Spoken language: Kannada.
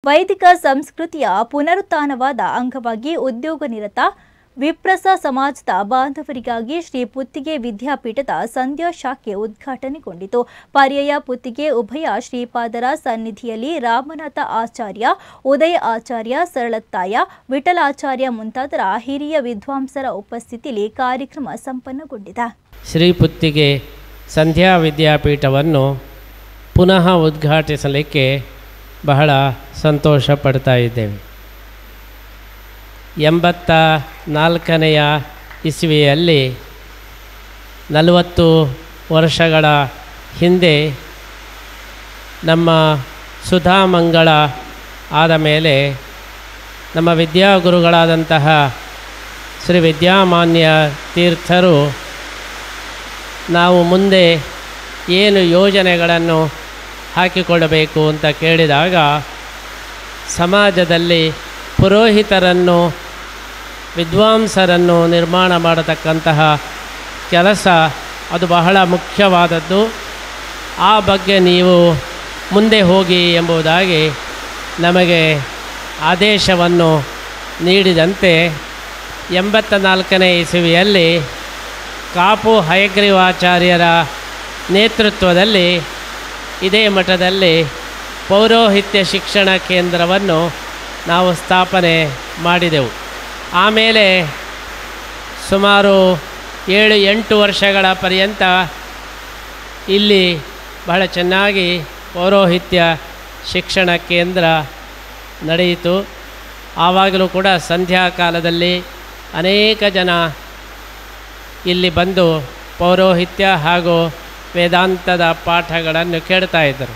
ವೈದಿಕ ಸಂಸ್ಕೃತಿಯ ಪುನರುತ್ಥಾನವಾದ ಅಂಗವಾಗಿ ಉದ್ಯೋಗ ನಿರತ ವಿಪ್ರಸ ಸಮಾಜದ ಬಾಂಧವರಿಗಾಗಿ ಶ್ರೀ ಪುತ್ತಿಗೆ ವಿದ್ಯಾಪೀಠದ ಸಂಧ್ಯಾ ಶಾಖೆ ಉದ್ಘಾಟನೆಗೊಂಡಿತು. ಪರ್ಯಾಯ ಪುತ್ತಿಗೆ ಉಭಯ ಶ್ರೀಪಾದರ ಸನ್ನಿಧಿಯಲ್ಲಿ ರಾಮನಾಥ ಆಚಾರ್ಯ, ಉದಯ ಆಚಾರ್ಯ, ಸರಳತ್ತಾಯ, ವಿಠಲಾಚಾರ್ಯ ಮುಂತಾದರ ಹಿರಿಯ ವಿದ್ವಾಂಸರ ಉಪಸ್ಥಿತಿಯಲ್ಲಿ ಕಾರ್ಯಕ್ರಮ ಸಂಪನ್ನಗೊಂಡಿದೆ. ಶ್ರೀ ಪುತ್ತಿಗೆ ಸಂಧ್ಯಾ ವಿದ್ಯಾಪೀಠವನ್ನು ಪುನಃ ಉದ್ಘಾಟಿಸಲಿಕ್ಕೆ ಬಹಳ ಸಂತೋಷ ಪಡ್ತಾ ಇದ್ದೇವೆ. 84ನೇ ಇಸವಿಯಲ್ಲಿ 40 ವರ್ಷಗಳ ಹಿಂದೆ ನಮ್ಮ ಸುಧಾಮಂಗಳ ಆದ ಮೇಲೆ ನಮ್ಮ ವಿದ್ಯಾಗುರುಗಳಾದಂತಹ ಶ್ರೀ ವಿದ್ಯಾಮಾನ್ಯ ತೀರ್ಥರು ನಾವು ಮುಂದೆ ಏನು ಯೋಜನೆಗಳನ್ನು ಹಾಕಿಕೊಳ್ಳಬೇಕು ಅಂತ ಕೇಳಿದಾಗ ಸಮಾಜದಲ್ಲಿ ಪುರೋಹಿತರನ್ನು ವಿದ್ವಾಂಸರನ್ನು ನಿರ್ಮಾಣ ಮಾಡತಕ್ಕಂತಹ ಕೆಲಸ ಅದು ಬಹಳ ಮುಖ್ಯವಾದದ್ದು. ಆ ಬಗ್ಗೆ ನೀವು ಮುಂದೆ ಹೋಗಿ ಎಂಬುದಾಗಿ ನಮಗೆ ಆದೇಶವನ್ನು ನೀಡಿದಂತೆ 84ನೇ ಇಸವಿಯಲ್ಲಿ ಕಾಪು ಹಯಗ್ರೀವಾಚಾರ್ಯರ ನೇತೃತ್ವದಲ್ಲಿ ಇದೇ ಮಠದಲ್ಲಿ ಪೌರೋಹಿತ್ಯ ಶಿಕ್ಷಣ ಕೇಂದ್ರವನ್ನು ನಾವು ಸ್ಥಾಪನೆ ಮಾಡಿದೆವು. ಆಮೇಲೆ ಸುಮಾರು 7-8 ವರ್ಷಗಳ ಪರ್ಯಂತ ಇಲ್ಲಿ ಬಹಳ ಚೆನ್ನಾಗಿ ಪೌರೋಹಿತ್ಯ ಶಿಕ್ಷಣ ಕೇಂದ್ರ ನಡೆಯಿತು. ಆವಾಗಲೂ ಕೂಡ ಸಂಧ್ಯಾ ಕಾಲದಲ್ಲಿ ಅನೇಕ ಜನ ಇಲ್ಲಿ ಬಂದು ಪೌರೋಹಿತ್ಯ ಹಾಗೂ ವೇದಾಂತದ ಪಾಠಗಳನ್ನು ಕೇಳ್ತಾ ಇದ್ದರು.